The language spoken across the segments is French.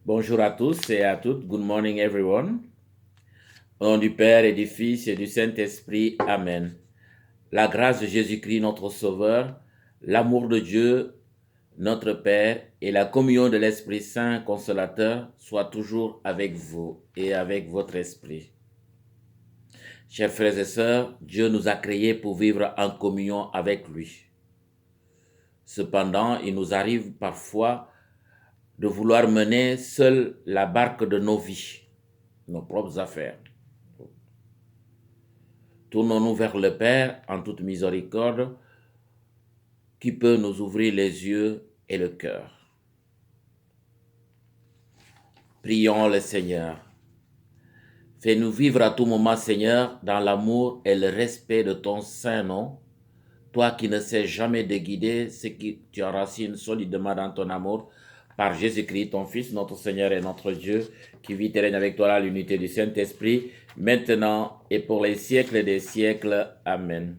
Bonjour à tous et à toutes. Good morning, everyone. Au nom du Père et du Fils et du Saint-Esprit. Amen. La grâce de Jésus-Christ, notre Sauveur, l'amour de Dieu, notre Père, et la communion de l'Esprit Saint consolateur soient toujours avec vous et avec votre esprit. Chers frères et sœurs, Dieu nous a créés pour vivre en communion avec lui. Cependant, il nous arrive parfois de vouloir mener seul la barque de nos vies, nos propres affaires. Tournons-nous vers le Père en toute miséricorde, qui peut nous ouvrir les yeux et le cœur. Prions le Seigneur. Fais-nous vivre à tout moment, Seigneur, dans l'amour et le respect de ton saint nom, toi qui ne sais jamais de guider ce qui tu enracines solidement dans ton amour, par Jésus-Christ, ton Fils, notre Seigneur et notre Dieu, qui vit et règne avec toi dans l'unité du Saint-Esprit, maintenant et pour les siècles des siècles. Amen.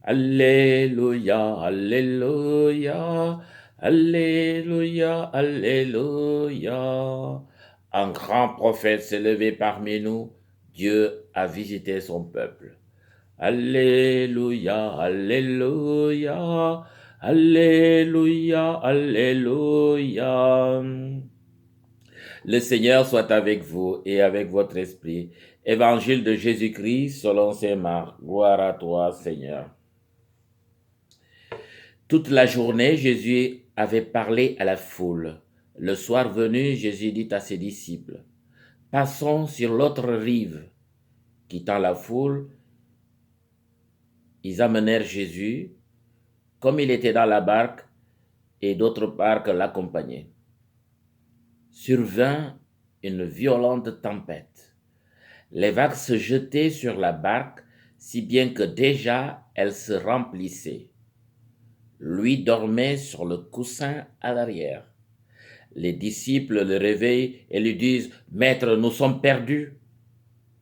Alléluia, Alléluia, Alléluia, Alléluia. Un grand prophète s'est levé parmi nous, Dieu a visité son peuple. Alléluia, Alléluia, Alléluia, Alléluia. Le Seigneur soit avec vous et avec votre esprit. Évangile de Jésus-Christ selon saint Marc. Gloire à toi, Seigneur. Toute la journée, Jésus avait parlé à la foule. Le soir venu, Jésus dit à ses disciples, « Passons sur l'autre rive. » Quittant la foule, ils amenèrent Jésus, comme il était dans la barque, et d'autres barques l'accompagnaient. Survint une violente tempête. Les vagues se jetaient sur la barque, si bien que déjà elle se remplissait. Lui dormait sur le coussin à l'arrière. Les disciples le réveillent et lui disent, « Maître, nous sommes perdus. »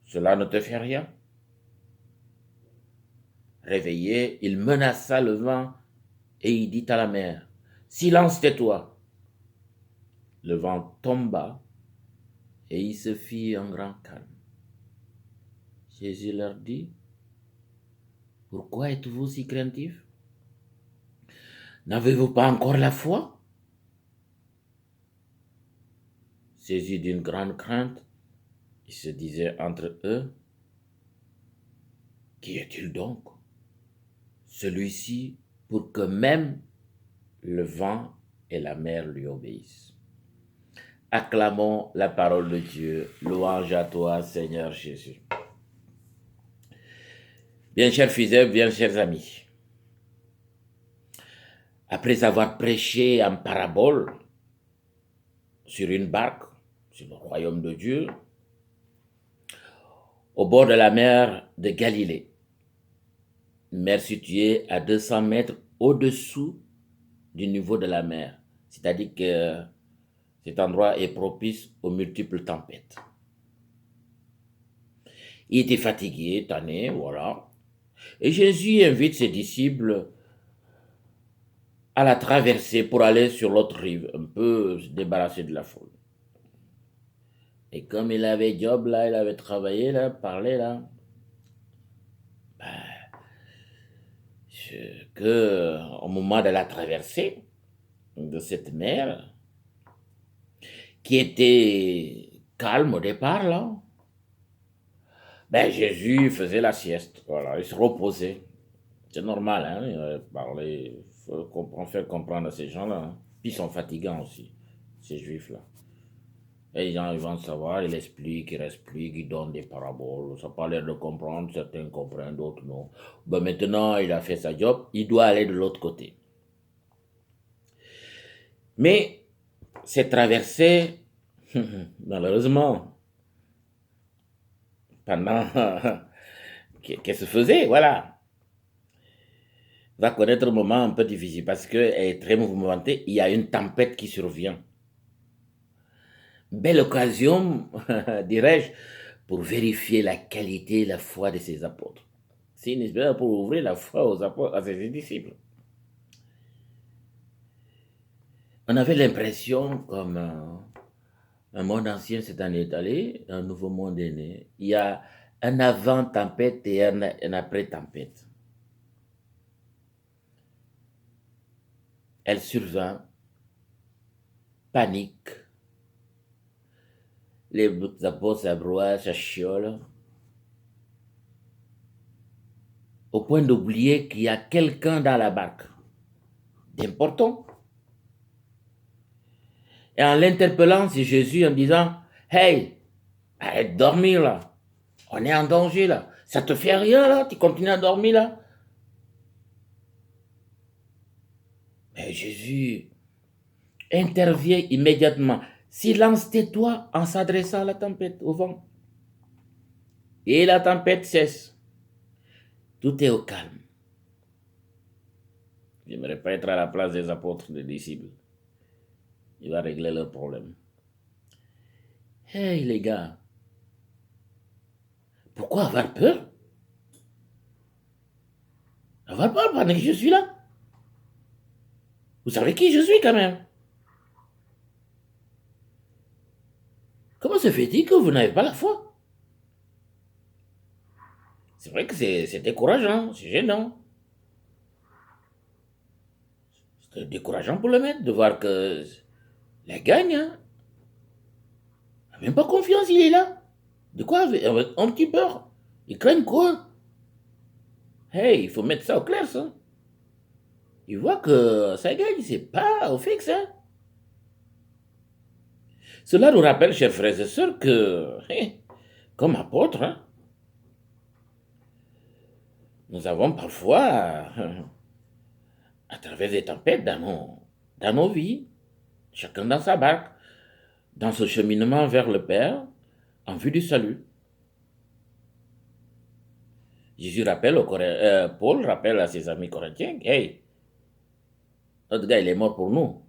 Cela ne te fait rien. Réveillé, il menaça le vent et il dit à la mer, « Silence, tais-toi. » Le vent tomba et il se fit un grand calme. Jésus leur dit, « Pourquoi êtes-vous si craintifs? N'avez-vous pas encore la foi? » Saisis d'une grande crainte, ils se disaient entre eux, « Qui est-il donc, celui-ci, pour que même le vent et la mer lui obéissent? » Acclamons la parole de Dieu. Louange à toi, Seigneur Jésus. Bien chers fidèles, bien chers amis, après avoir prêché en parabole sur une barque, sur le royaume de Dieu, au bord de la mer de Galilée, une mer située à 200 mètres au-dessous du niveau de la mer, c'est-à-dire que cet endroit est propice aux multiples tempêtes. Il était fatigué, tanné, voilà. Et Jésus invite ses disciples à la traverser pour aller sur l'autre rive, un peu se débarrasser de la foule. Et comme il avait job là, il avait travaillé là, parlé là, au moment de la traversée de cette mer, qui était calme au départ là, Jésus faisait la sieste, voilà, il se reposait. C'est normal, hein, il parlait, il faut faire comprendre à ces gens-là. Hein. Puis ils sont fatigants aussi, ces juifs-là. Et les gens, ils vont savoir, il explique, il donne des paraboles. Ça n'a pas l'air de comprendre, certains comprennent, d'autres non. Maintenant, il a fait sa job, il doit aller de l'autre côté. Mais cette traversée, malheureusement, pendant qu'elle se faisait, voilà, va connaître un moment un peu difficile parce qu'elle est très mouvementée, il y a une tempête qui survient. Belle occasion, dirais-je, pour vérifier la qualité et la foi de ses apôtres. C'est une espèce pour ouvrir la foi aux apôtres, à ses disciples. On avait l'impression comme Un monde ancien s'est en étalé, un nouveau monde est né. Il y a un avant-tempête et un après-tempête. Elle survint, panique. Les apôtres s'abroient, s'achiolent, au point d'oublier qu'il y a quelqu'un dans la barque d'important. Et en l'interpellant, c'est Jésus en disant, « Hey, arrête de dormir là. On est en danger là. Ça te fait rien là? Tu continues à dormir là? » Mais Jésus intervient immédiatement. Silence, tais-toi, en s'adressant à la tempête, au vent. Et la tempête cesse. Tout est au calme. J'aimerais pas être à la place des apôtres, des disciples. Il va régler leurs problèmes. Hey les gars, pourquoi avoir peur? Avoir peur pendant que je suis là. Vous savez qui je suis quand même. Comment se fait-il que vous n'avez pas la foi? C'est vrai que c'est décourageant, c'est gênant. C'est décourageant pour le maître de voir que la gagne, hein. Il n'a même pas confiance, il est là. De quoi avec un petit peur? Il craint quoi? Hey, il faut mettre ça au clair, ça. Il voit que ça gagne, c'est pas au fixe, hein. Cela nous rappelle, chers frères et sœurs, que, comme apôtres, hein, nous avons parfois, à travers des tempêtes dans nos vies, chacun dans sa barque, dans ce cheminement vers le Père, en vue du salut. Jésus rappelle Paul rappelle à ses amis corinthiens, hey, notre gars, il est mort pour nous.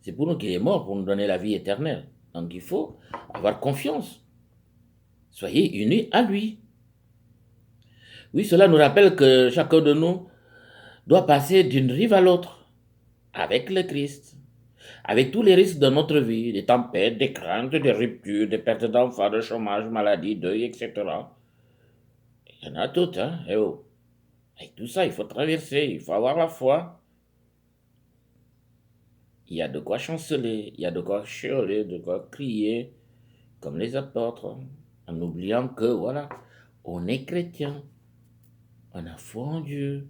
C'est pour nous qu'il est mort, pour nous donner la vie éternelle. Donc il faut avoir confiance. Soyez unis à lui. Oui, cela nous rappelle que chacun de nous doit passer d'une rive à l'autre avec le Christ, avec tous les risques de notre vie, des tempêtes, des craintes, des ruptures, des pertes d'enfants, de chômage, maladie, deuil, etc. Il y en a toutes, hein. Et oh. Avec tout ça, il faut traverser, il faut avoir la foi. Il y a de quoi chanceler, il y a de quoi chialer, de quoi crier, comme les apôtres, en oubliant que, voilà, on est chrétien, on a foi en Dieu.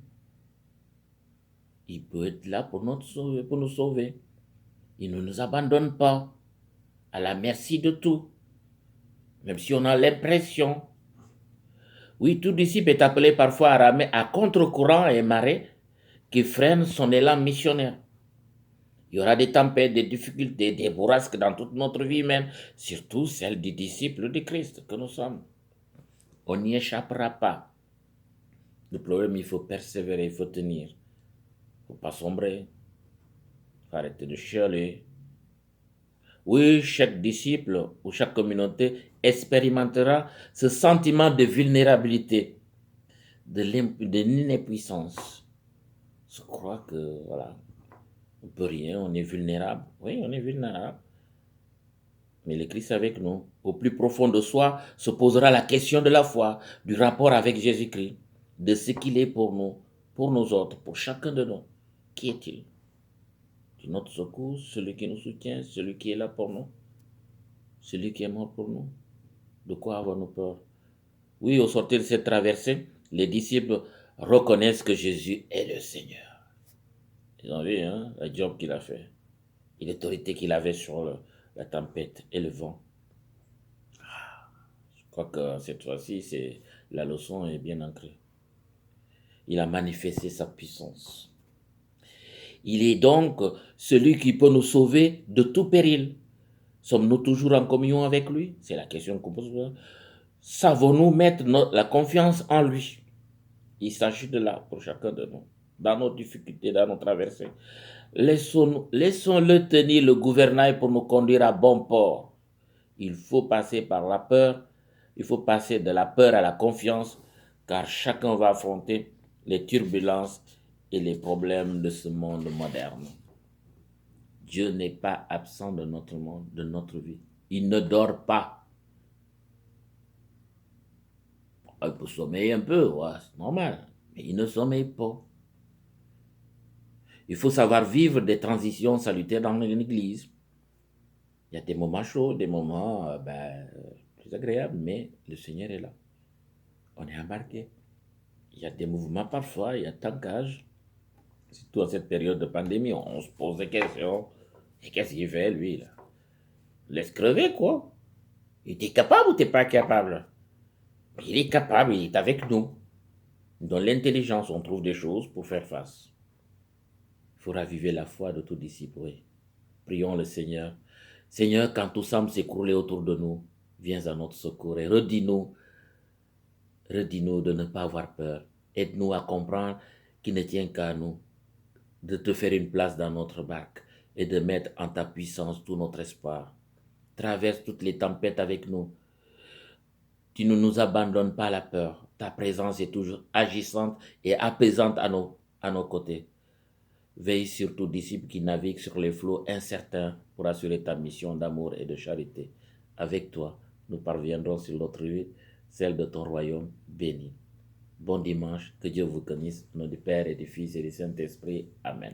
Il peut être là pour nous sauver. Il ne nous abandonne pas à la merci de tout, même si on a l'impression. Oui, tout disciple est appelé parfois à ramer à contre-courant et marée qui freinent son élan missionnaire. Il y aura des tempêtes, des difficultés, des bourrasques dans toute notre vie humaine, surtout celle des disciples de Christ que nous sommes. On n'y échappera pas. Le problème, il faut persévérer, il faut tenir. Il ne faut pas sombrer. Il faut arrêter de chialer. Oui, chaque disciple ou chaque communauté expérimentera ce sentiment de vulnérabilité, de l'inimpuissance. Je crois que, voilà, on ne peut rien, on est vulnérable. Oui, on est vulnérable. Mais le Christ est avec nous. Au plus profond de soi se posera la question de la foi, du rapport avec Jésus-Christ, de ce qu'il est pour nous autres, pour chacun de nous. Qui est-il? Notre secours, celui qui nous soutient, celui qui est là pour nous, celui qui est mort pour nous. De quoi avons-nous peur? Oui, au sortir de cette traversée, les disciples reconnaissent que Jésus est le Seigneur. Ils ont vu, hein, le job qu'il a fait et l'autorité qu'il avait sur la tempête et le vent. Je crois que cette fois-ci, la leçon est bien ancrée. Il a manifesté sa puissance. Il est donc celui qui peut nous sauver de tout péril. Sommes-nous toujours en communion avec lui? C'est la question qu'on pose. Savons-nous mettre la confiance en lui? Il s'agit de là pour chacun de nous, dans nos difficultés, dans nos traversées. Laissons-le tenir le gouvernail pour nous conduire à bon port. Il faut passer par la peur, il faut passer de la peur à la confiance, car chacun va affronter les turbulences et les problèmes de ce monde moderne. Dieu n'est pas absent de notre monde, de notre vie. Il ne dort pas. Il peut sommeiller un peu, ouais, c'est normal. Mais il ne sommeille pas. Il faut savoir vivre des transitions salutaires dans l'église. Il y a des moments chauds, des moments plus agréables, mais le Seigneur est là. On est embarqué. Il y a des mouvements parfois, il y a tankage. Surtout en cette période de pandémie, on se pose des questions. Et qu'est-ce qu'il fait, lui, là? Laisse crever, quoi. Il était capable ou t'es pas capable? Il est capable, il est avec nous. Dans l'intelligence, on trouve des choses pour faire face. Il faut raviver la foi de tout disciple, oui. Prions le Seigneur. Seigneur, quand tout semble s'écrouler autour de nous, viens à notre secours et redis-nous de ne pas avoir peur. Aide-nous à comprendre qu'il ne tient qu'à nous de te faire une place dans notre barque et de mettre en ta puissance tout notre espoir. Traverse toutes les tempêtes avec nous. Tu ne nous abandonnes pas à la peur. Ta présence est toujours agissante et apaisante à nos côtés. Veille sur tout disciple qui navigue sur les flots incertains pour assurer ta mission d'amour et de charité. Avec toi, nous parviendrons sur notre vie, celle de ton royaume béni. Bon dimanche, que Dieu vous bénisse, au nom du Père et du Fils et du Saint-Esprit. Amen.